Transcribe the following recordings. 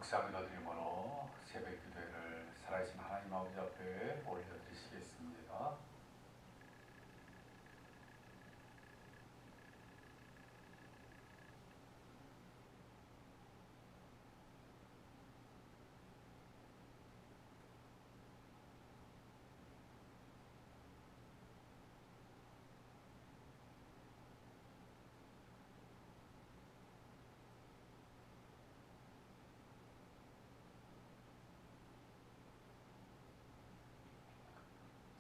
묵상을 드림으로 새벽 기도회를 살아계신 하나님 아버지 앞에 올려드리시겠습니다.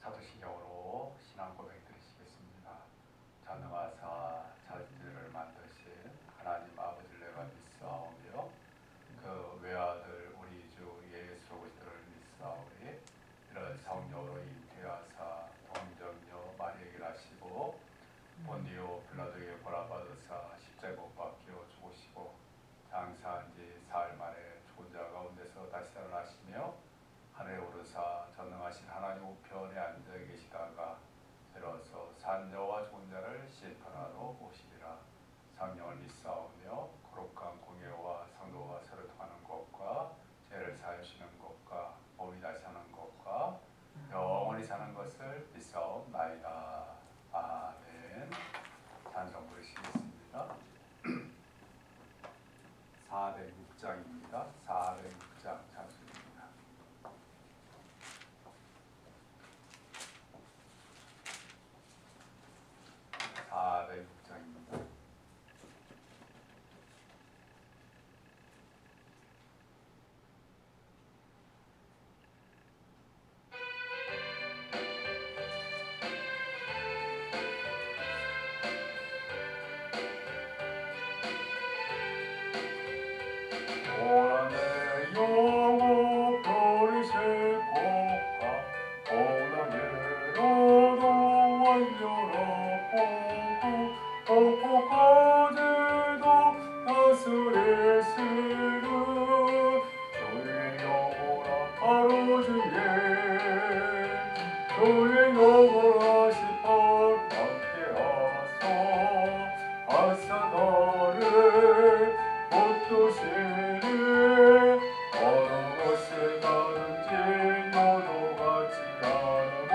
사도신경으로 신앙 고백 드리시겠습니다. 전능하사 천지를 만드신 하나님 아버지를 내가 믿사오며 그 외아들 우리 주 예수 그리스도를 믿사오니 이런 성령으로 잉태하사 동정녀 마리아에게 나시고 본디오 빌라도에게 고난받으사 십자가에 못 박혀 죽으시고 장사한 지 사흘 만에 죽은 자 가운데서 다시 살아나시며 하늘에 오르사 전능하신 하나님 우편에 앉아 계시다가 들어서 산자와 죽은 자를 심판하러 오시리라. 성령을 믿사오며 거룩한 공예와 성도와 서로 통하는 것과 죄를 사하시는 것과 몸이 다시 사는 것과 영원히 사는 것을 믿사옵나이다. 아멘. 찬송 부르시겠습니다. 406장입니다. 406장 찬송입니다. 406장입니다. 오라네 영호 별이실 곳과 오나예로도 완전하고 복복까지도 다스리시는 주의 영원한 바로 주의 영원하신 법 함께하소 아사 너를 붙드시니 어느 곳에 가든지 요동하지 않고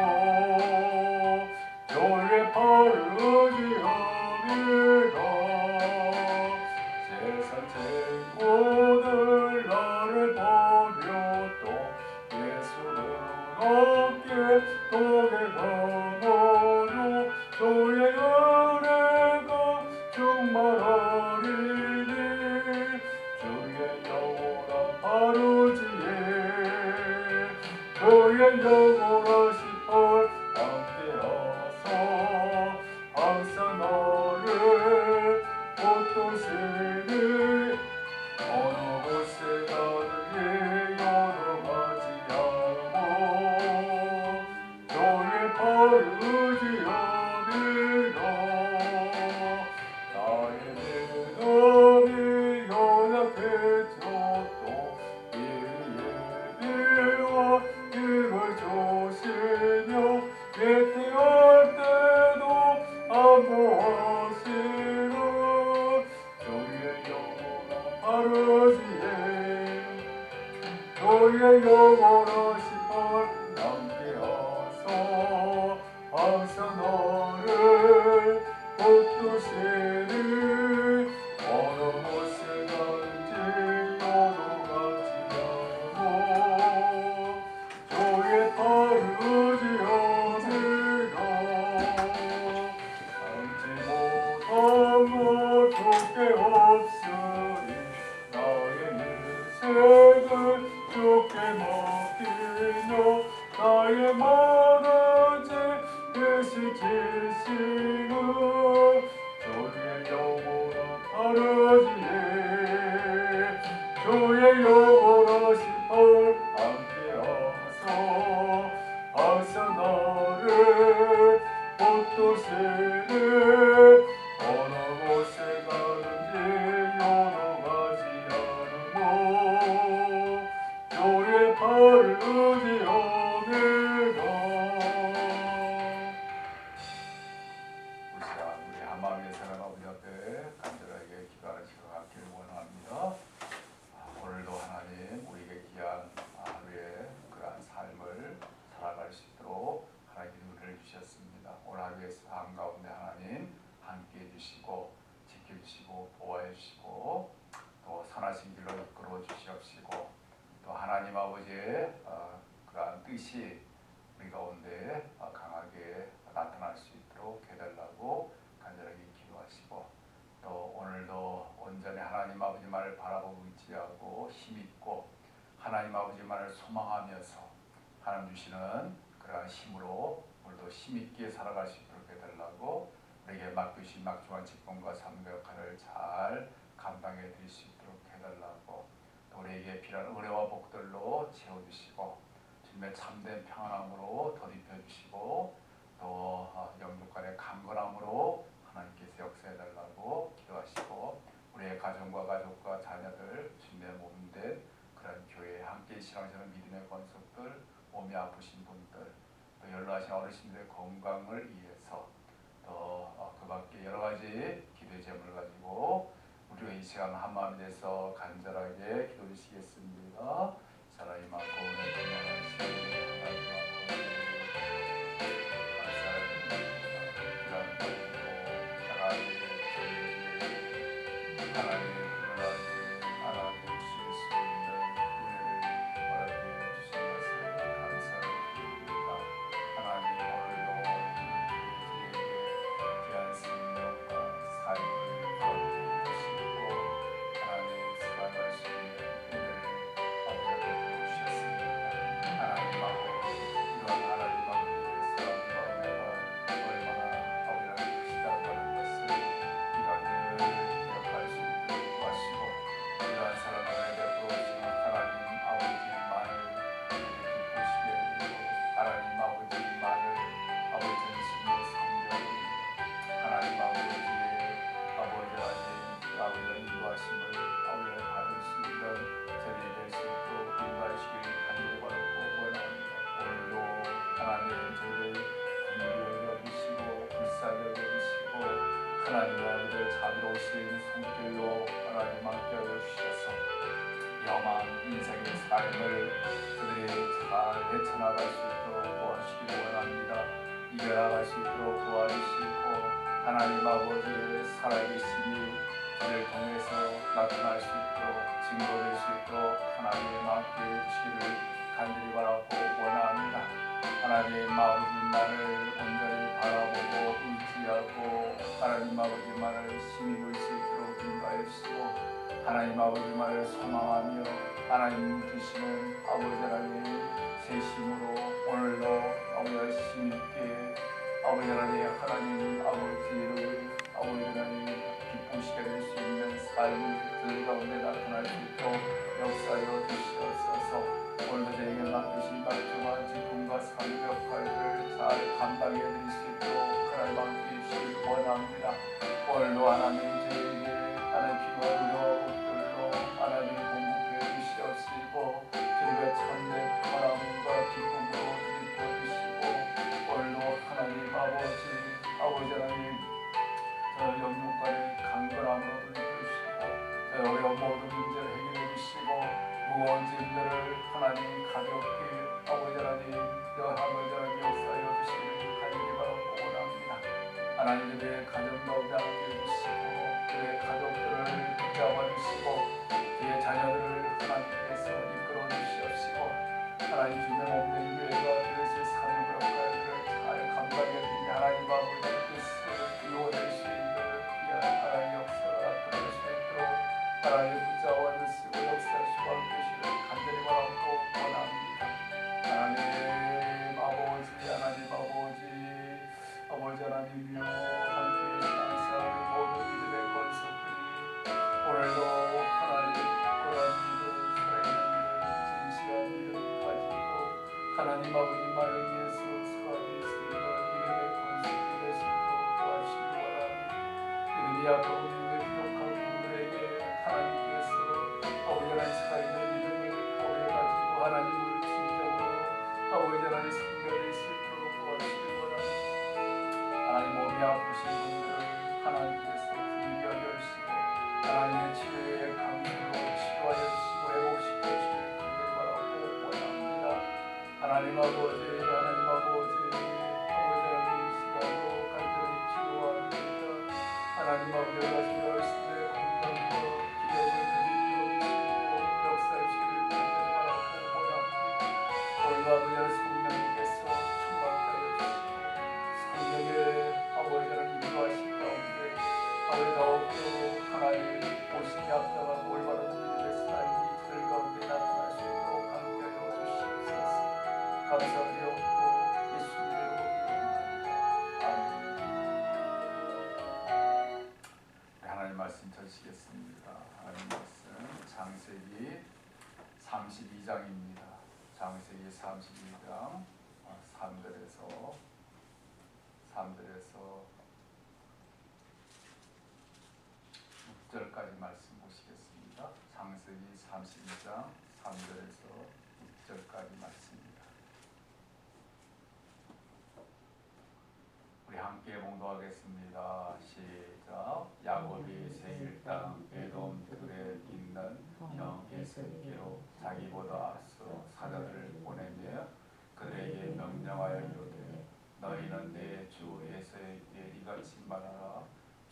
주의 팔을 의지함이라 세상 친구들 나를 버려도 예수는 어깨 독에 감아도 주의 은혜가 충만하리니 주의 영원한 바르지에 주의 영원하신 펄 함께하소 항상 너를 붙드시니 어느 곳에 가든지 요동하지 않고 주의 팔을 의지함이라 나의 믿음이 연약해져도 예비와 힘을 주시며 예태할 때도 안보하시는 주의 영원한 바르지에 주의 영원하신 펄 함께하소 항상 너를 붙드시니 어느 곳에 가든지 요동하지 않고 주의 팔을 의지함이라 참지 못한 것 두께 없으니 나의 인생을 주께 맡기며 나의 모든 죄 대신 지시는 주의 영원한 바르지에 주의 영원하신 펄 함께하소 항상 나를 붙드시니 어느 곳에 가든지 요동하지 않고 주의 팔을 의지함이라 우리 한마음의 사랑 아버지 앞에 간절하게 기도하는 시간 갖기를 원합니다. 오늘도 하나님 채워주시옵시고 또 하나님 아버지의 그러한 뜻이 우리 가운데 강하게 나타날 수 있도록 해달라고 간절하게 기도하시고 또 오늘도 온전히 하나님 아버지만을 바라보고 의지하고 힘있고 하나님 아버지만을 소망하면서 하나님 주시는 그러한 힘으로 오늘도 힘있게 살아갈 수 있도록 해달라고 우리에게 맡기신 막중한 직분과 삶의 역할을 잘 감당해 드릴 수 있도록 해달라고 또 우리에게 필요한 은혜와 복들로 채워주시고 주님의 참된 평안함으로 덧입혀 주시고 또 영육 간의 강건함으로 하나님께서 역사해달라고 기도하시고 우리의 가정과 가족과 자녀들 주님의 몸된 그런 교회 함께 신앙생활 믿음의 권속들 몸이 아프신 분들 또 연로하신 어르신들의 건강을 위해서 또 그 밖에 여러 가지 기도의 제목을 가지고 우리가 이 시간 한마음이 돼서 간절하게 기도 주시겠습니다. 사랑이 많고 은혜 충만하신 하나님 아버지 하나님 불러하지 알아주실 수 있는 은혜를 허락해 주신 것을 감사드립니다. 하나님 오늘도 우리에게 귀한 생명과 삶을 허락해 주시고 하나님 살아갈 수 있는 은혜를 허락해 주셨습니다. 하나님 아버지 이런 하나님 아버지의 사랑과 은혜가 얼마나 아버지를 크시다고 하는 것을 우리가 늘 기억할 수 있도록 도와주시고 이러한 사랑을 베풀어주신 하나님 아버지만을 기쁘시게 해드리고 하나님 아버지만을 아버지 전심으로 섬겨드리고 하나님 아버지의 아버지의 인도하심을 아버지를 받을 수 있는 저희 될 수 있도록 인도하시길 간절히 바라고 원합니다. 오늘도 하나님 저희를 긍휼히 여기시고 불쌍히 여기시고 하나님 아버지의 자비로우신 손길로 하나님 맡겨 주셔서 영한 인생의 삶을 그들이 잘 헤쳐나갈 수 있도록 도와주시기 원합니다. 이겨나갈 수 있도록 도와주시고 하나님 아버지의 살아계심이 그를 통해서 나타날 수 있도록 증거될 수 있도록 하나님 맡겨주시기를 간절히 바라고 원합니다. 하나님 아버지만을 온전히 바라보고 의지하고 하나님 아버지만을 힘입을 수 있도록 인도하여 주시고 하나님 아버지만을 소망하며 하나님 주시는 아버지 하나님 새 힘으로 오늘도 아버지 힘있게 아버지 하나님 아버지를 아버지 하나님 기쁘시게 될 수 있는 삶을 그 가운데 나타날 수 있도록 역사하여 주시옵소서. 오늘도 저에게 맡기신 막중한 직분과 삶의 역할을 잘 감당해 드릴 수 있도록 하나님 함께 해주시길 원합니다. 오늘도 하나님 저에게 하나님 필요한 은혜와 복들로 하나님 공급해 주시옵시고 저희가 참된 평안함과 기쁨으로 드리켜 주시고 오늘도 하나님 아버지 하나님 저 영육간의 강건함으로 드려주시고 저 어려운 모든 문제를 해결해 주시고 무거운 짐들을 하나님 가볍게 아버지 하나님 역사하여 주시기를 간절히 바라고 원합니다. 하나님 그의 가정 가운데 함께 해주시고 그의 가족들을 붙잡아주시고 그의 자녀들을 하나님께서 이끌어 주시옵시고 하나님 주님의 몸된 교회가 그것을 사는 역할들을 잘 감당해 드리니 하나님 아버지의 뜻을 이루어낼 수 있는 귀한 하나님 역사가 나타날 수 있도록 하나님 붙잡아 주시고 역사하시고 함께하시기를 간절히 바라고 원합니다. 하나님 아버지 하나님이여 함께 항상 모든 믿음의 권속들이 오늘도 하나님 그런 믿음 살아있는 믿음 진실한 믿음 가지고 하나님 아버지만을 위해서 살아낼 수 있는 믿음의 권속들이 될 수 있도록 도와주시기 원합니다. 믿음이 약하고 믿음이 부족한 분들에게 하나님께서 아버지 하나님 살아있는 믿음을 아버지 가지고 하나님을 진정으로 아버지 하나님 섬겨낼 수 있도록 도와주시기 원합니다. 하나님 몸이 아프신 분들을 하나님께서 긍휼히 여겨주시고 하나님의 치료의 강물로 치료하여 주시고 회복시켜 주시기를 간절히 바라고 원합니다. 하나님 아버지 하나님 시간으로 간절히 기도합니다. 하나님 아버지 어르신들의 건강과 기력을 드리고 아버지는 성령님께서 충만하여 성령의 아버지는 인도하신 가운데 아버지 더욱더 하나님 오심이 앞서가고 올바른 믿음의 삶이 저들 가운데 나타날 수 있도록 함께하여 주시옵소서. 감사드렸고 예수님의 이름으로 아멘. 하나님 말씀 전시겠습니다. 하나님 말씀 창세기 32장입니다. 창세기 32장 3절에서 6절까지 말씀 보시겠습니다. 창세기 32장 3절에서 6절까지 말씀입니다. 우리 함께 봉독하겠습니다. 시작. 야곱이 세일 땅 에돔 들에 있는 형 에서에게로 자기보다 앞서 사자들을 보내며 그들에게 명령하여 이르되 너희는 내 주 에서에게 이같이 말하라.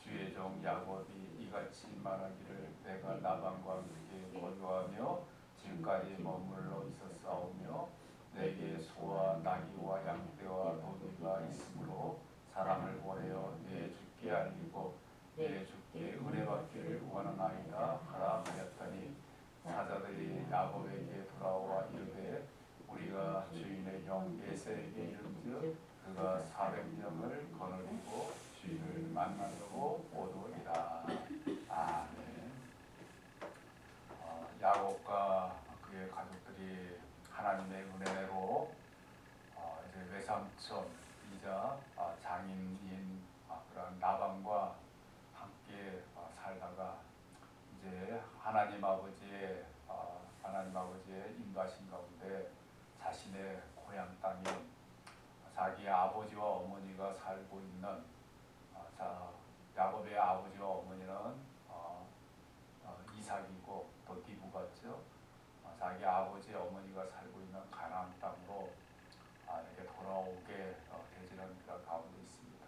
주의 종 야곱이 이같이 말하기를 내가 라반과 함께 거주하며 지금까지 머물러 있었사오며 내게 소와 나귀와 양떼와 노기가 있으므로 사람을 보내어 내 주께 알리고 내 주께 은혜받기를 원하나이다 하라 하였더니 사자들이 야곱에게 돌아와 이르되 우리가 주인의 형 에서에게 이른즉 그가 400명을 거느리고 주인을 만나려고 오도이다. 아멘. 야곱과 그의 가족들이 하나님의 은혜로 이제 외삼촌이자 장인인 그런 라반과 함께 살다가 이제 하나님 아버지의 인도하신 가운데 자신의 고향 땅인 자기 아버지와 어머니가 살고 있는 야곱의 아버지와 어머니는 이삭이고 또 디브가죠. 자기 아버지 어머니가 살고 있는 가나안 땅으로 이렇게 돌아오게 되지는 그런 가운데 있습니다.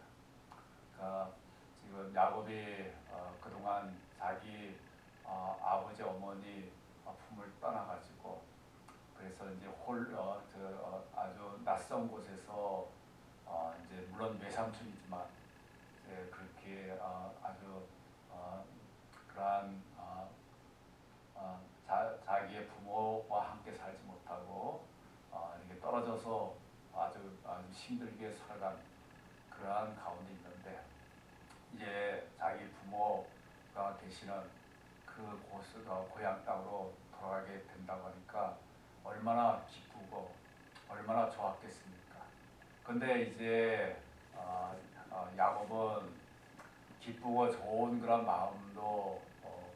그러니까 지금 야곱이 그동안 자기 아버지 어머니 품을 떠나가지고 그래서 이제 아주 낯선 곳에서 이제 물론 외삼촌이지만 이제 그렇게 아주 그러한 자기의 부모와 함께 살지 못하고 이렇게 떨어져서 아주 힘들게 살아간 그러한 가운데 있는데 이제 자기 부모가 계시는 그 곳을 고향 땅으로 돌아가게 된다고 하니까 얼마나 기쁘고 얼마나 좋았겠습니까? 근데 이제 야곱은 기쁘고 좋은 그런 마음도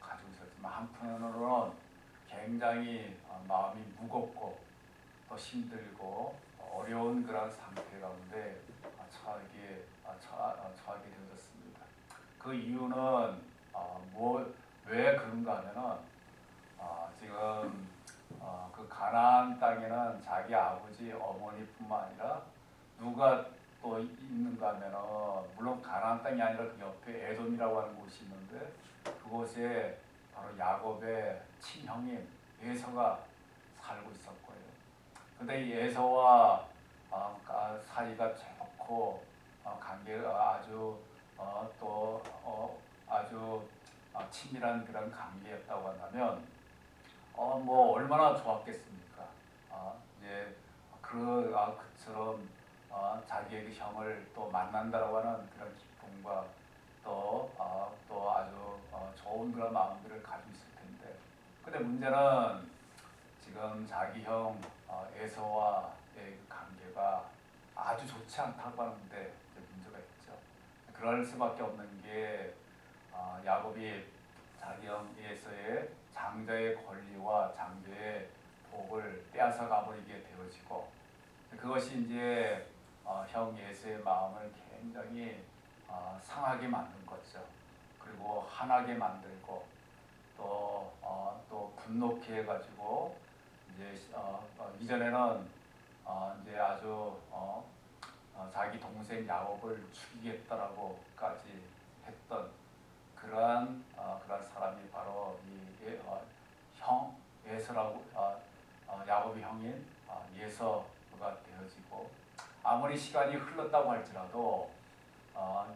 가지고 있었지만 한편으로는 굉장히 마음이 무겁고 또 힘들고 어려운 그런 상태 가운데 처하게 되었습니다. 그 이유는 왜 그런가 하면은 지금 그 가나안 땅에는 자기 아버지 어머니뿐만 아니라 누가 또 있는가 하면은 물론 가나안 땅이 아니라 그 옆에 에돔이라고 하는 곳이 있는데 그곳에 바로 야곱의 친형인 에서가 살고 있었고요. 근데 이 에서와 사이가 좋고 관계가 아주 친밀한 그런 관계였다고 한다면 뭐 얼마나 좋았겠습니까? 이제 그처럼 자기의 그 형을 또 만난다라고 하는 그런 기쁨과 또 아주 좋은 그런 마음들을 가지고 있을 텐데, 근데 문제는 지금 자기 형 에서와의 그 관계가 아주 좋지 않다고 하는데 문제가 있죠. 그럴 수밖에 없는 게 야곱이 자기 형 에서의 장자의 권리와 장자의 복을 빼앗아 가버리게 되어지고 그것이 이제 형 에서의 마음을 굉장히 상하게 만든 거죠. 그리고 화나게 만들고 또 분노케 해가지고 이제 이전에는 이제 아주 자기 동생 야곱을 죽이겠다라고까지 했던 그러한 사람이 바로 형 에서라고 야곱의 형인 되어지고 아무리 시간이 흘렀다고 할지라도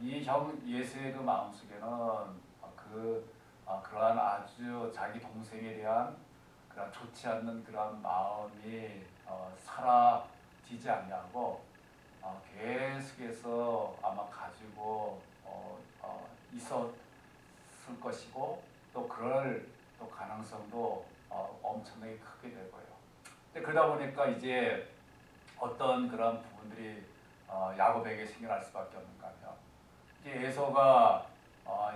이 형 예수의 그 마음속에는 그러한 아주 자기 동생에 대한 그런 좋지 않는 그런 마음이 사라지지 아니하고 계속해서 아마 가지고 있었을 것이고 또 그럴 또 가능성도 엄청나게 크게 되고요. 근데 그러다 보니까 이제 어떤 그런 부분들이 야곱에게 생겨날 수밖에 없는가 하면 이제 에서가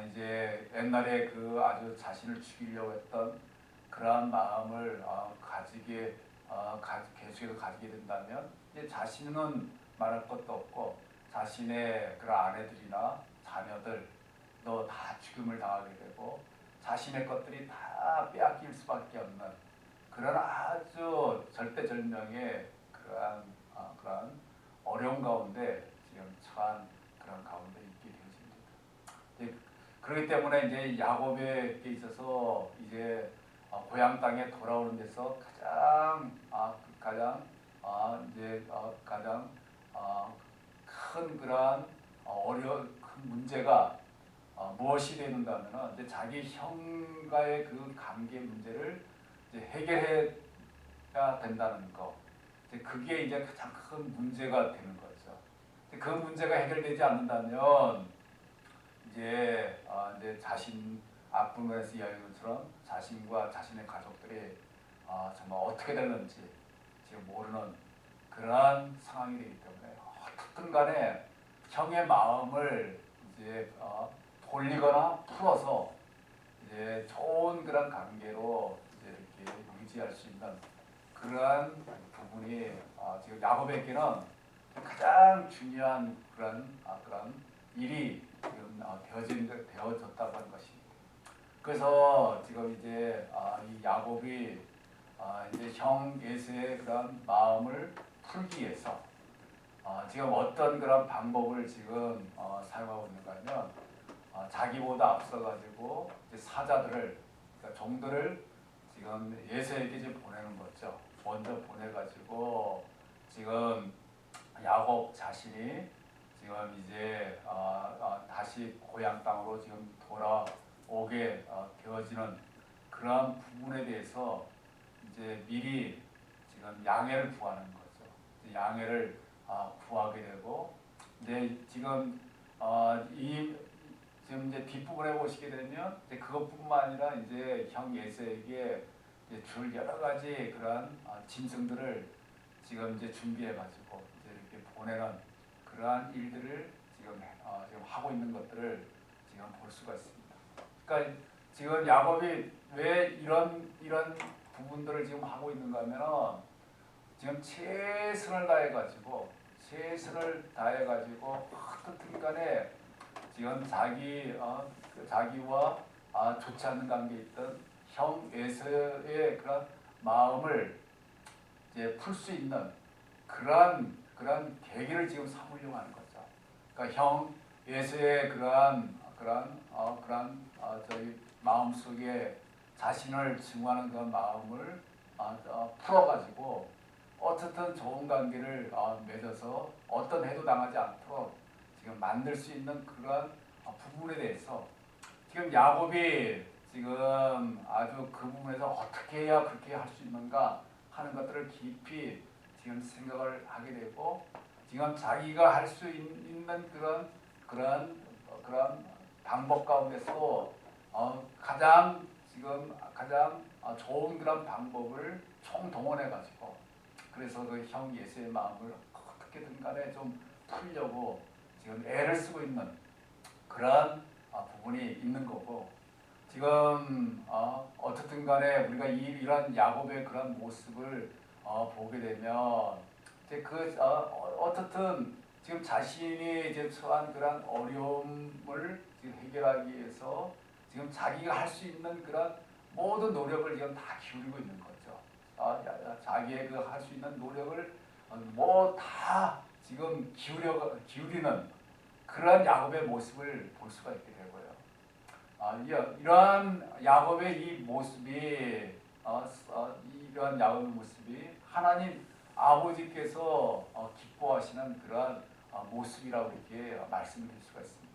이제 옛날에 그 아주 자신을 죽이려고 했던 그러한 마음을 계속해서 가지게 된다면 이제 자신은 말할 것도 없고 자신의 그런 아내들이나 자녀들도 다 죽임을 당하게 되고 자신의 것들이 다 빼앗길 수밖에 없는 그런 아주 절대절명의 그러한 어려운 가운데 지금 처한 그런 가운데 있게 되어집니다. 그렇기 때문에 이제 야곱에게 있어서 이제 고향 땅에 돌아오는 데서 가장 큰 그러한 큰 문제가 무엇이 되는가면은 이제 자기 형과의 그 관계 문제를 이제 해결해야 된다는 거. 그게 이제 가장 큰 문제가 되는 거죠. 그 문제가 해결되지 않는다면 이제 자신 앞부분에서 이야기한 것처럼 자신과 자신의 가족들이 정말 어떻게 될는지 지금 모르는 그러한 상황이 되기 때문에 어떻든 간에 형의 마음을 이제 돌리거나 풀어서 이제 좋은 그런 관계로 이제 이렇게 유지할 수 있는 그러한 부분이 지금 야곱에게는 가장 중요한 그런 일이 지금 되어졌다고 하는 것입니다. 그래서 지금 이제 이 야곱이 이제 형 에서의 그런 마음을 풀기 위해서 지금 어떤 그런 방법을 지금 사용하고 있는가 하면 자기보다 앞서가지고 사자들을 그러니까 종들을 지금 에서에게 이제 보내는 거죠. 먼저 보내가지고 지금 야곱 자신이 지금 이제 다시 고향 땅으로 지금 돌아오게 되어지는 그러한 부분에 대해서 이제 미리 지금 양해를 구하는 거죠. 양해를 구하게 되고, 근데 지금 지금 이제 뒷부분에 보시게 되면 이제 그것뿐만 아니라 이제 형 예서에게 이제 줄 여러 가지 그런 짐승들을 지금 이제 준비해가지고 이제 이렇게 보내는 그러한 일들을 지금 하고 있는 것들을 지금 볼 수가 있습니다. 그러니까 지금 야곱이 왜 이런 부분들을 지금 하고 있는가 하면은 지금 최선을 다해가지고 어떻든 간에 지금 자기와 좋지 않는 관계에 있던 형 에서의 그런 마음을 이제 풀 수 있는 그런 계기를 지금 삼으려고 하는 거죠. 그러니까 형 에서의 저희 마음 속에 자신을 증오하는 그런 마음을 풀어가지고 어쨌든 좋은 관계를 맺어서 어떤 해도 당하지 않도록 지금 만들 수 있는 그런 부분에 대해서 지금 야곱이 지금 아주 그 부분에서 어떻게 해야 그렇게 할 수 있는가 하는 것들을 깊이 지금 생각을 하게 되고 지금 자기가 할 수 있는 그런 방법 가운데서 가장 좋은 그런 방법을 총동원해 가지고 그래서 그 형 예수의 마음을 어떻게든 간에 좀 풀려고 지금 애를 쓰고 있는 그런 부분이 있는 거고 지금 어쨌든 간에 우리가 이런 야곱의 그런 모습을 보게 되면 이제 어떻든 지금 자신이 이제 처한 그런 어려움을 지금 해결하기 위해서 지금 자기가 할 수 있는 그런 모든 노력을 지금 다 기울이고 있는 거죠. 자기의 그 할 수 있는 노력을 뭐 다 지금 기울이는 그런 야곱의 모습을 볼 수가 있게 되고요. 이러한 야곱의 이 모습이 이러한 야곱의 모습이 하나님 아버지께서 기뻐하시는 그러한 모습이라고 이렇게 말씀을 드릴 수가 있습니다.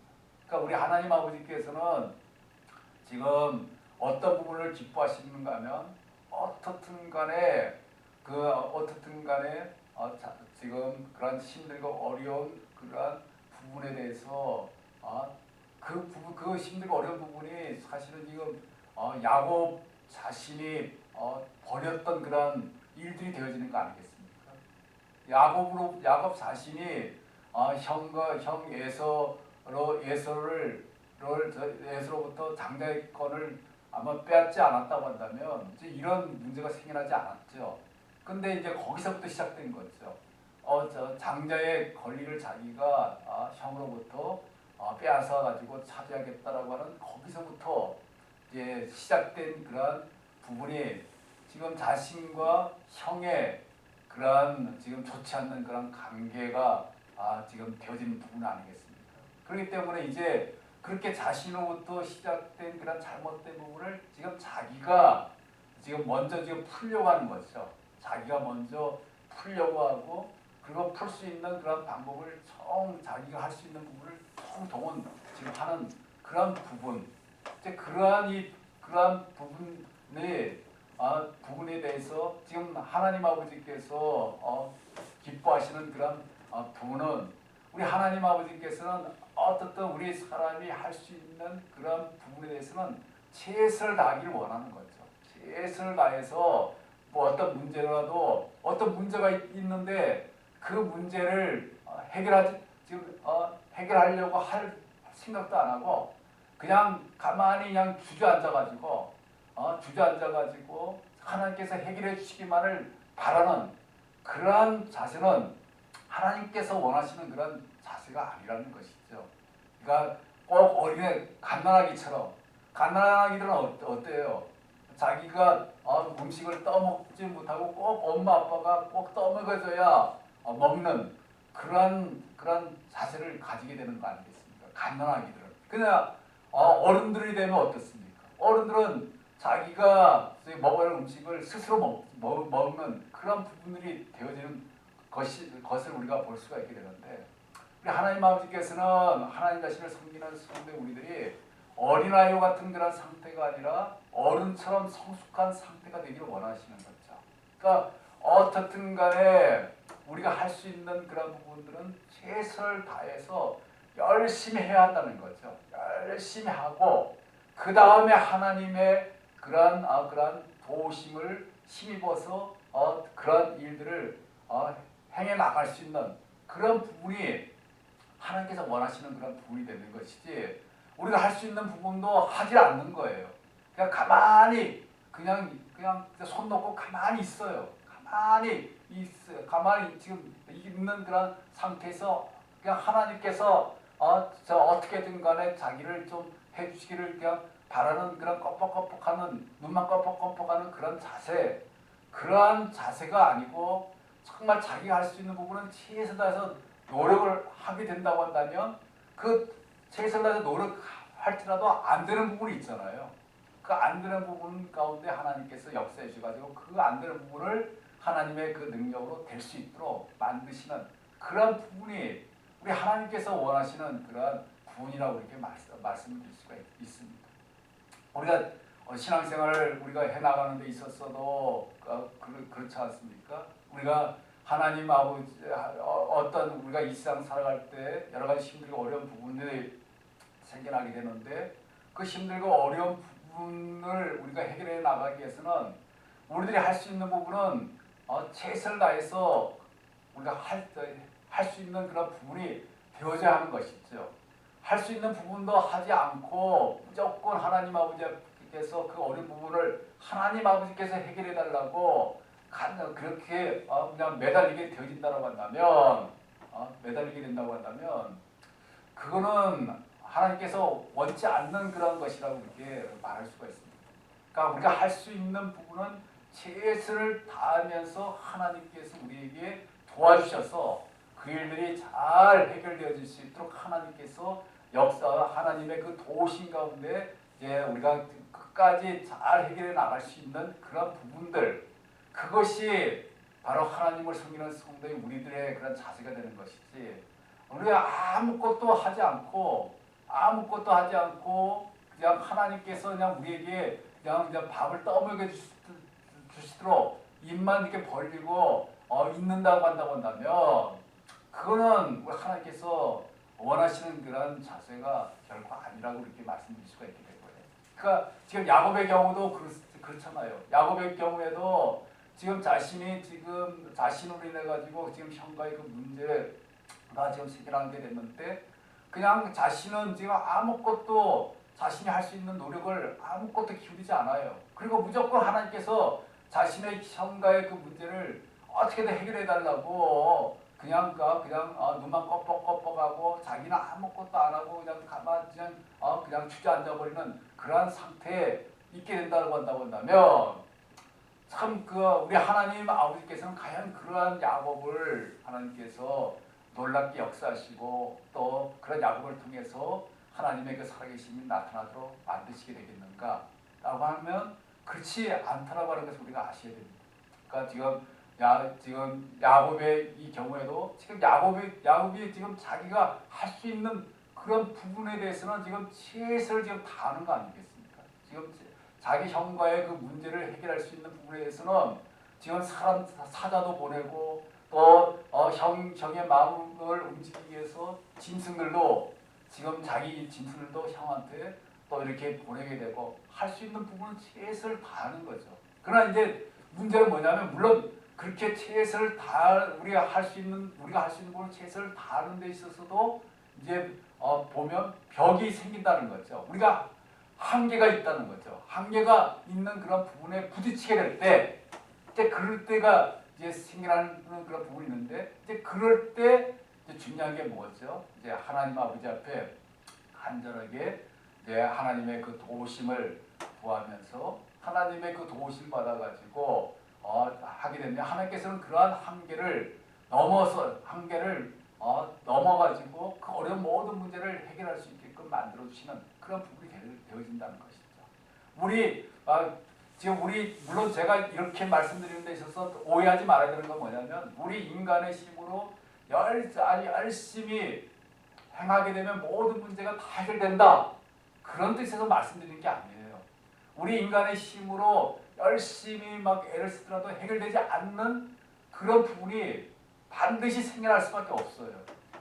그러니까 우리 하나님 아버지께서는 지금 어떤 부분을 기뻐하시는가 하면 어떻든 간에 지금 그런 힘들고 어려운 그러한 부분에 대해서 그 힘들고 어려운 부분이 사실은 지금 야곱 자신이 버렸던 그런 일들이 되어지는 거 아니겠습니까? 야곱 자신이 형과 형 에서로부터 장자권을 아마 빼앗지 않았다고 한다면 이제 이런 문제가 생겨나지 않았죠. 근데 이제 거기서부터 시작된 거죠. 장자의 권리를 자기가 형으로부터 빼앗아 가지고 차지하겠다라고 하는 거기서부터 이제 시작된 그런 부분이 지금 자신과 형의 그런 지금 좋지 않는 그런 관계가 지금 되어진 부분 아니겠습니까? 그렇기 때문에 이제 그렇게 자신으로부터 시작된 그런 잘못된 부분을 지금 자기가 지금 먼저 지금 풀려고 하는 거죠. 자기가 먼저 풀려고 하고 그리고 풀 수 있는 그런 방법을 자기가 할 수 있는 부분을 총동원 지금 하는 그런 부분. 이제 그러한 부분에 대해서 지금 하나님 아버지께서 기뻐하시는 그런 부분은 우리 하나님 아버지께서는 어떻든 우리 사람이 할 수 있는 그런 부분에 대해서는 최선을 다하기를 원하는 거죠. 최선을 다해서 뭐 어떤 문제라도 어떤 문제가 있는데 그 문제를 해결하려고 할 생각도 안 하고 그냥 가만히 그냥 주저앉아가지고 하나님께서 해결해 주시기만을 바라는 그러한 자세는 하나님께서 원하시는 그런 자세가 아니라는 것이죠. 그러니까 꼭 어린애 갓난아기들은 어때요? 자기가 음식을 떠먹지 못하고 꼭 엄마 아빠가 꼭 떠먹여줘야 먹는 그런 자세를 가지게 되는 거 아니겠습니까? 갓난아기들은. 그냥 어른들이 되면 어떻습니까? 어른들은 자기가 먹을 음식을 스스로 먹는 그런 부분들이 되어지는 것을 우리가 볼 수가 있게 되는데 우리 하나님 아버지께서는 하나님 자신을 섬기는 성도 우리들이 어린아이와 같은 그런 상태가 아니라 어른처럼 성숙한 상태가 되기를 원하시는 거죠. 그러니까 어떻든 간에 우리가 할 수 있는 그런 부분들은 최선을 다해서 열심히 해야 한다는 거죠. 열심히 하고 그 다음에 하나님의 그러한 도우심을 힘입어서 그런 일들을 행해 나갈 수 있는 그런 부분이 하나님께서 원하시는 그런 부분이 되는 것이지 우리가 할 수 있는 부분도 하지 않는 거예요. 그냥 가만히 그냥 손 놓고 가만히 있어요. 가만히 지금 있는 그런 상태에서 그냥 하나님께서 어떻게든 간에 자기를 좀 해주시기를 그냥 바라는 그런 껌뻑껌뻑하는 눈만 껌뻑껌뻑하는 그런 자세, 그러한 자세가 아니고 정말 자기가 할 수 있는 부분은 최선을 다해서 노력을 하게 된다고 한다면 그 최선을 다해서 노력할지라도 안 되는 부분이 있잖아요. 그 안 되는 부분 가운데 하나님께서 역사해 주셔가지고 그 안 되는 부분을 하나님의 그 능력으로 될 수 있도록 만드시는 그런 부분이 우리 하나님께서 원하시는 그런 부분이라고 이렇게 말씀드릴 수가 있습니다. 우리가 신앙생활을 우리가 해나가는 데 있어서도 그렇지 않습니까? 우리가 하나님 아버지 어떤 우리가 이 세상 살아갈 때 여러 가지 힘들고 어려운 부분들이 생겨나게 되는데 그 힘들고 어려운 부분을 우리가 해결해 나가기 위해서는 우리들이 할 수 있는 부분은 최선을 다해서 우리가 할 수 있는 그런 부분이 되어져야 하는 것이죠. 할 수 있는 부분도 하지 않고 무조건 하나님 아버지께서 그 어려운 부분을 하나님 아버지께서 해결해 달라고 그렇게 그냥 매달리게 되어진다고 한다면 매달리게 된다고 한다면 그거는 하나님께서 원치 않는 그런 것이라고 이렇게 말할 수가 있습니다. 그러니까 우리가 할 수 있는 부분은 최선을 다하면서 하나님께서 우리에게 도와주셔서 그 일들이 잘 해결되어질 수 있도록 하나님께서 하나님의 그 도우심 가운데 이제 우리가 끝까지 잘 해결해 나갈 수 있는 그런 부분들, 그것이 바로 하나님을 섬기는 성도의 우리들의 그런 자세가 되는 것이지, 우리가 아무것도 하지 않고 그냥 하나님께서 그냥 우리에게 그냥 밥을 떠먹여 주시도록 입만 이렇게 벌리고 있는다고 한다면 그거는 우리 하나님께서 원하시는 그런 자세가 결코 아니라고 이렇게 말씀드릴 수가 있게 된 거예요. 그러니까 지금 야곱의 경우도 그렇잖아요. 야곱의 경우에도 지금 자신으로 인해 가지고 지금 형과의 그 문제가 지금 생겨나게 됐는데, 그냥 자신은 지금 아무것도 자신이 할 수 있는 노력을 아무것도 기울이지 않아요. 그리고 무조건 하나님께서 자신의 형과의 그 문제를 어떻게든 해결해 달라고 그냥 눈만 껌뻑껌뻑하고 자기는 아무것도 안 하고 그냥 가만히 그냥 주저앉아 버리는 그러한 상태에 있게 된다고 한다면, 참 우리 하나님 아버지께서는 과연 그러한 야곱을 하나님께서 놀랍게 역사하시고 또 그런 야곱을 통해서 하나님의 그 살아계심이 나타나도록 만드시게 되겠는가 라고 하면 그렇지 않다라고 하는 것을 우리가 아셔야 됩니다. 그러니까 지금 야곱의 이 경우에도 지금 야곱이 지금 자기가 할 수 있는 그런 부분에 대해서는 지금 최선을 지금 다하는 거 아니겠습니까? 지금 자기 형과의 그 문제를 해결할 수 있는 부분에 대해서는 지금 사자도 보내고 또 형의 마음을 움직이기 위해서 짐승들도 지금 자기 짐승들도 형한테 또 이렇게 보내게 되고 할 수 있는 부분은 최선을 다하는 거죠. 그러나 이제 문제는 뭐냐면, 물론 그렇게 최선을 우리가 할 수 있는 부분을 최선을 다하는 데 있어서도 이제 보면 벽이 생긴다는 거죠. 우리가 한계가 있다는 거죠. 한계가 있는 그런 부분에 부딪히게 될 때, 이제 그럴 때가 이제 생겨나는 그런 부분이 있는데, 이제 그럴 때 이제 중요한 게 뭐죠? 이제 하나님 아버지 앞에 간절하게 하나님의 그 도우심을 구하면서 하나님의 그 도우심 받아가지고 하게 되면 하나님께서는 그러한 한계를 넘어가지고 그 어려운 모든 문제를 해결할 수 있게끔 만들어 주시는 그런 부분이 되어진다는 것이죠. 물론 제가 이렇게 말씀드리는 데 있어서 오해하지 말아야 되는 건 뭐냐면, 우리 인간의 힘으로 열심히 행하게 되면 모든 문제가 다 해결된다, 그런 뜻에서 말씀드리는 게 아니에요. 우리 인간의 힘으로 열심히 애를 쓰더라도 해결되지 않는 그런 부분이 반드시 생겨날 수밖에 없어요.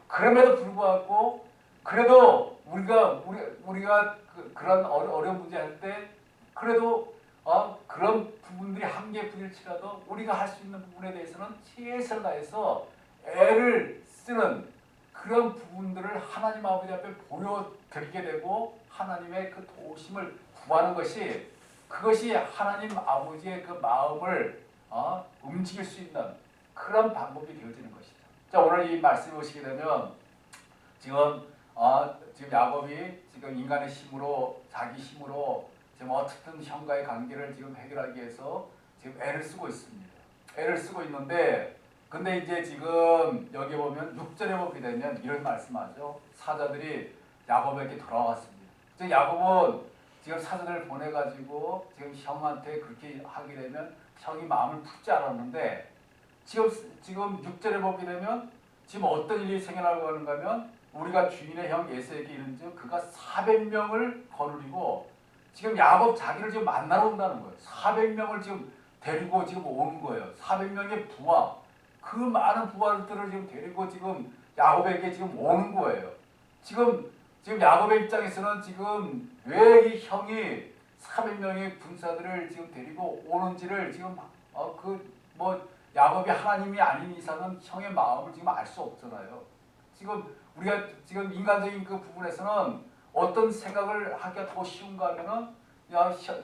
그럼에도 불구하고 그래도 우리가 그런 어려운 문제 할 때 그래도 그런 부분들이 한계에 부딪힐지라도 우리가 할 수 있는 부분에 대해서는 최선을 다해서 애를 쓰는 그런 부분들을 하나님 아버지 앞에 보여드리게 되고 하나님의 그 도우심을 구하는 그것이 하나님 아버지의 그 마음을 움직일 수 있는 그런 방법이 되어지는 것이죠. 자, 오늘 이 말씀을 보시게 되면 지금 야곱이 지금 인간의 힘으로, 자기 힘으로 지금 어떻든 형과의 관계를 지금 해결하기 위해서 지금 애를 쓰고 있습니다. 애를 쓰고 있는데, 근데 이제 지금 여기 보면 6절에 보게 되면 이런 말씀하죠. 사자들이 야곱에게 돌아왔습니다. 이제 야곱은 지금 사자들을 보내가지고 지금 형한테 그렇게 하게 되면 형이 마음을 품지 않았는데, 지금 6절에 보게 되면 지금 어떤 일이 생겨나고 하는가 하면, 우리가 주인의 형 에서에게 이른즉 그가 400명을 거느리고 지금 야곱 자기를 지금 만나러 온다는 거예요. 400명을 지금 데리고 지금 오는 거예요. 400명의 부하, 그 많은 부하들을 지금 데리고 지금 야곱에게 지금 오는 거예요. 지금 야곱의 입장에서는 지금 왜 이 형이 400명의 군사들을 지금 데리고 오는지를 지금 야곱이 하나님이 아닌 이상은 형의 마음을 지금 알 수 없잖아요. 우리가 지금 인간적인 그 부분에서는 어떤 생각을 하기가 더 쉬운가 하면은,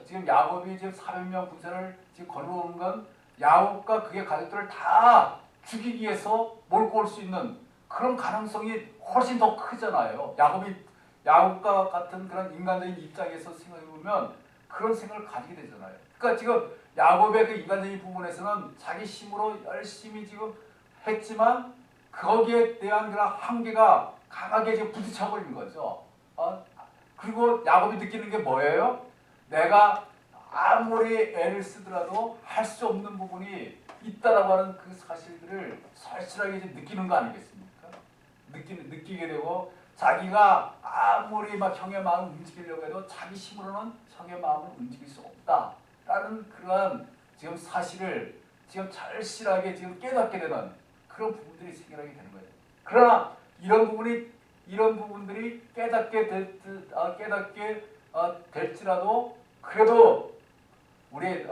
지금 야곱이 지금 400명 군사를 지금 걸어오는 건 야곱과 그의 가족들을 다 죽이기 위해서 몰고 올 수 있는 그런 가능성이 훨씬 더 크잖아요. 야곱과 같은 그런 인간적인 입장에서 생각해 보면 그런 생각을 가지게 되잖아요. 그러니까 지금 야곱의 그 인간적인 부분에서는 자기 힘으로 열심히 지금 했지만 거기에 대한 그런 한계가 강하게 지금 부딪혀버리는 거죠. 그리고 야곱이 느끼는 게 뭐예요? 내가 아무리 애를 쓰더라도 할 수 없는 부분이 있다라고 하는 그 사실들을 절실하게 이제 느끼는 거 아니겠습니까? 느끼게 되고 자기가 아무리 막 형의 마음을 움직이려고 해도 자기 힘으로는 형의 마음을 움직일 수 없다라는 그러한 지금 사실을 지금 절실하게 지금 깨닫게 되는 그런 부분들이 생겨나게 되는 거예요. 그러나 이런 부분들이 깨닫게 될지라도 그래도 우리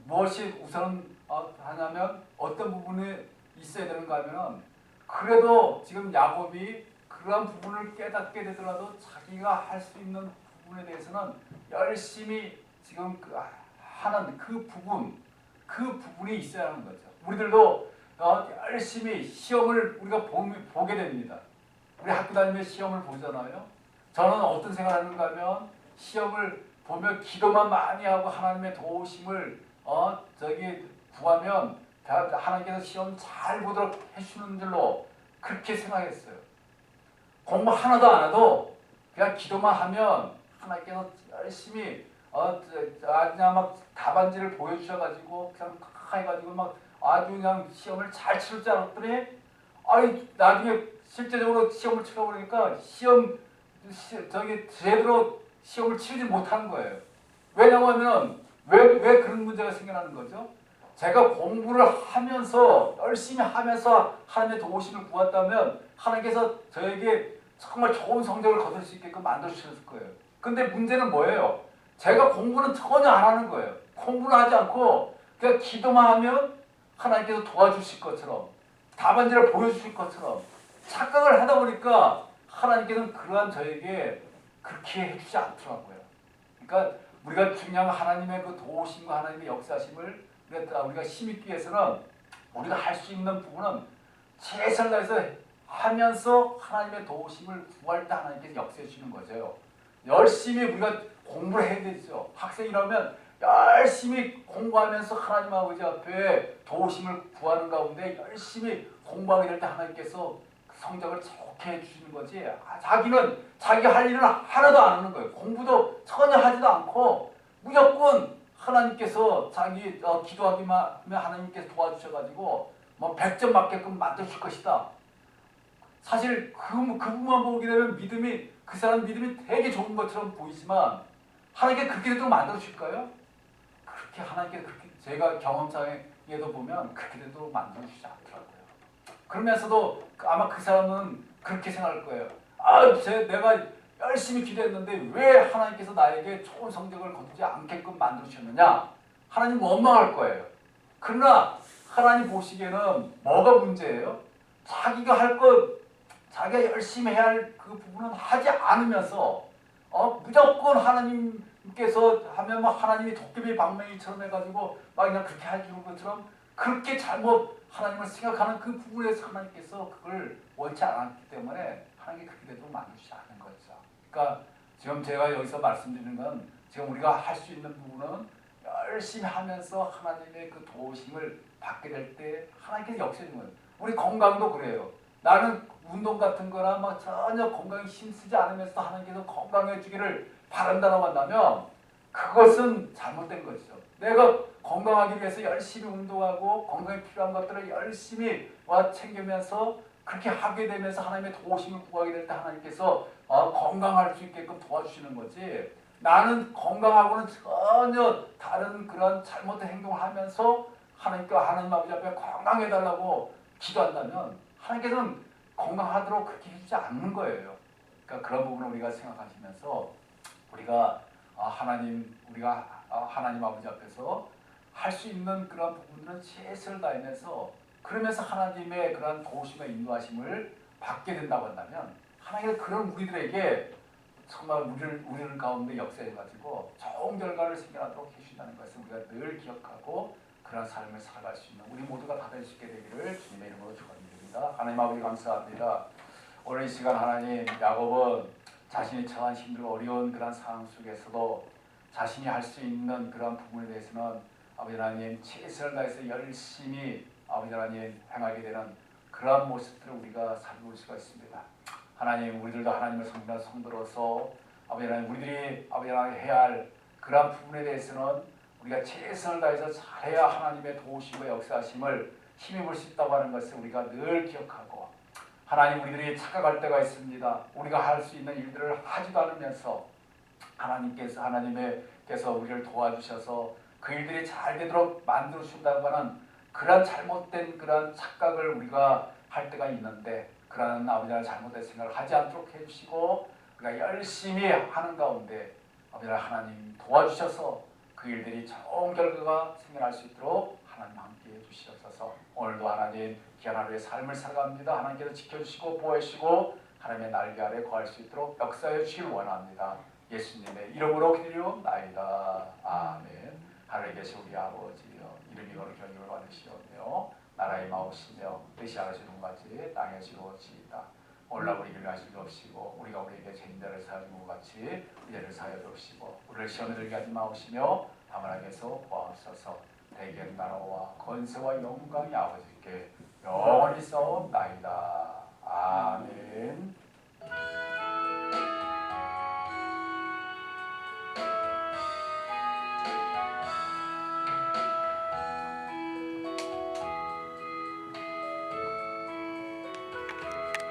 무엇이 우선 하냐면 어떤 부분에 있어야 되는가 하면은 그래도 지금 야곱이 그러한 부분을 깨닫게 되더라도 자기가 할 수 있는 부분에 대해서는 열심히 지금 하는 그 부분이 있어야 하는 거죠. 우리들도 열심히 시험을 우리가 보게 됩니다. 우리 학교 다니면서 시험을 보잖아요. 저는 어떤 생각을 하는가 하면 시험을 보면 기도만 많이 하고 하나님의 도우심을 구하면 하나님께서 시험 잘 보도록 해주는 줄로 그렇게 생각했어요. 공부 하나도 안 해도 그냥 기도만 하면 하나님께서 열심히 그냥 막 답안지를 보여주셔가지고 그냥 해가지고 막 아주 그냥 시험을 잘 치를 줄 알았더니 나중에 실제적으로 시험을 치러보니까 제대로 시험을 치르지 못하는 거예요. 왜냐하면 왜 그런 문제가 생겨나는 거죠? 제가 공부를 하면서 열심히 하면서 하나님의 도우심을 구했다면 하나님께서 저에게 정말 좋은 성적을 거둘 수 있게끔 만들어 주셨을 거예요. 근데 문제는 뭐예요? 제가 공부는 전혀 안 하는 거예요. 공부를 하지 않고 그냥 기도만 하면 하나님께서 도와주실 것처럼 답안지를 보여주실 것처럼 착각을 하다 보니까 하나님께서는 그러한 저에게 그렇게 해주지 않더라고요. 그러니까 우리가 중요한 하나님의 그 도우심과 하나님의 역사심을 우리가 힘입기 위해서는 우리가 할 수 있는 부분은 최선을 다해서 하면서 하나님의 도우심을 구할 때 하나님께서 역사해 주시는 거죠. 열심히 우리가 공부를 해야 되죠. 학생이라면 열심히 공부하면서 하나님 아버지 앞에 도우심을 구하는 가운데 열심히 공부하게 될 때 하나님께서 성적을 좋게 해주시는 거지. 자기는 자기가 할 일을 하나도 안 하는 거예요. 공부도 전혀 하지도 않고 무조건 하나님께서 자기 기도하기만 하면 하나님께서 도와주셔가지고 뭐 100점 맞게끔 만드실 것이다. 사실 그 부분만 보게 되면 그 사람 믿음이 되게 좋은 것처럼 보이지만 하나님께 그렇게 되도록 만들어줄까요? 그렇게 하나님께 그렇게 제가 경험상에도 보면 그렇게 되도록 만들어주지 않더라고요. 그러면서도 아마 그 사람은 그렇게 생각할 거예요. 내가 열심히 기도했는데 왜 하나님께서 나에게 좋은 성적을 거두지 않게끔 만들어주셨느냐? 하나님 원망할 거예요. 그러나 하나님 보시기에는 뭐가 문제예요? 자기가 열심히 해야 할 그 부분은 하지 않으면서 무조건 하나님께서 하면 막 하나님이 도깨비 방망이처럼 해가지고 막 그냥 그렇게 해주는 것처럼 그렇게 잘못 하나님을 생각하는 그 부분에서 하나님께서 그걸 원치 않았기 때문에 하나님이 그렇게 되도록 만드시지 않은 거죠. 그러니까 지금 제가 여기서 말씀드리는 건 지금 우리가 할 수 있는 부분은 열심히 하면서 하나님의 그 도우심을 받게 될 때 하나님께서 역사하는 거예요. 우리 건강도 그래요. 나는 운동 같은 거나 막 전혀 건강에 힘쓰지 않으면서 하나님께서 건강해 주기를 바란다고 한다면 그것은 잘못된 것이죠. 내가 건강하기 위해서 열심히 운동하고 건강에 필요한 것들을 열심히 챙기면서 그렇게 하게 되면서 하나님의 도우심을 구하게 될 때 하나님께서 건강할 수 있게끔 도와주시는 거지. 나는 건강하고는 전혀 다른 그런 잘못된 행동을 하면서 하나님 아버지 앞에 건강해달라고 기도한다면 하나님께서는 건강하도록 그렇게 해주지 않는 거예요. 그러니까 그런 부분을 우리가 생각하시면서 우리가 하나님 아버지 앞에서 할 수 있는 그런 부분들은 최선을 다하면서 그러면서 하나님의 그런 도우심과 인도하심을 받게 된다고 한다면 하나님은 그런 우리들에게 정말 우리를 가운데 역사해가지고 좋은 결과를 생겨나도록 해주신다는 것을 우리가 늘 기억하고 그런 삶을 살아갈 수 있는 우리 모두가 다 될 수 있게 되기를 주님의 이름으로 축원드립니다. 하나님 아버지 감사합니다. 오늘 이 시간 하나님 야곱은 자신이 처한 힘들고 어려운 그런 상황 속에서도 자신이 할 수 있는 그런 부분에 대해서는 아버지 하나님 최선을 다해서 열심히 아버지 하나님 행하게 되는 그러한 모습들을 우리가 살펴볼 수가 있습니다. 하나님 우리들도 하나님을 섬기는 성도로서 아버지 하나님 우리들이 아버지 하나님 해야 할 그 그러한 부분에 대해서는 우리가 최선을 다해서 잘해야 하나님의 도우심과 역사하심을 힘입을 수 있다고 하는 것을 우리가 늘 기억하고, 하나님 우리들이 착각할 때가 있습니다. 우리가 할 수 있는 일들을 하지도 않으면서 하나님께서 우리를 도와주셔서 그 일들이 잘 되도록 만들어 준다고 하는 그런 잘못된 그런 착각을 우리가 할 때가 있는데, 그러한 아버지의 잘못된 생각을 하지 않도록 해주시고 우리가 열심히 하는 가운데 아버지 하나님 도와주셔서 그 일들이 좋은 결과가 생겨날 수 있도록 하나님 함께 해주시옵소서. 오늘도 하나님 귀한 하루의 삶을 살아갑니다. 하나님께서 지켜주시고 보호해주시고 하나님의 날개 아래 거할 수 있도록 역사해 주시길 원합니다. 예수님의 이름으로 기도리옵나이다. 아멘. 하늘에 계신 우리 아버지여, 이름이 거룩히 여김을 받으시오며 나라의 마옵시며 뜻이 하시는 것 같이 땅에서 이루어지이다. 오늘날 우리를 하실 수 없이고 우리가 우리에게 죄인들을 사하는 것 같이 우리를 사하여 주옵시고 우리를 시험에 들게 하지 마옵시며 다만 악에서 구하옵소서. 대견 나라와 권세와 영광이 아버지께 영원히 싸움나이다. 아멘.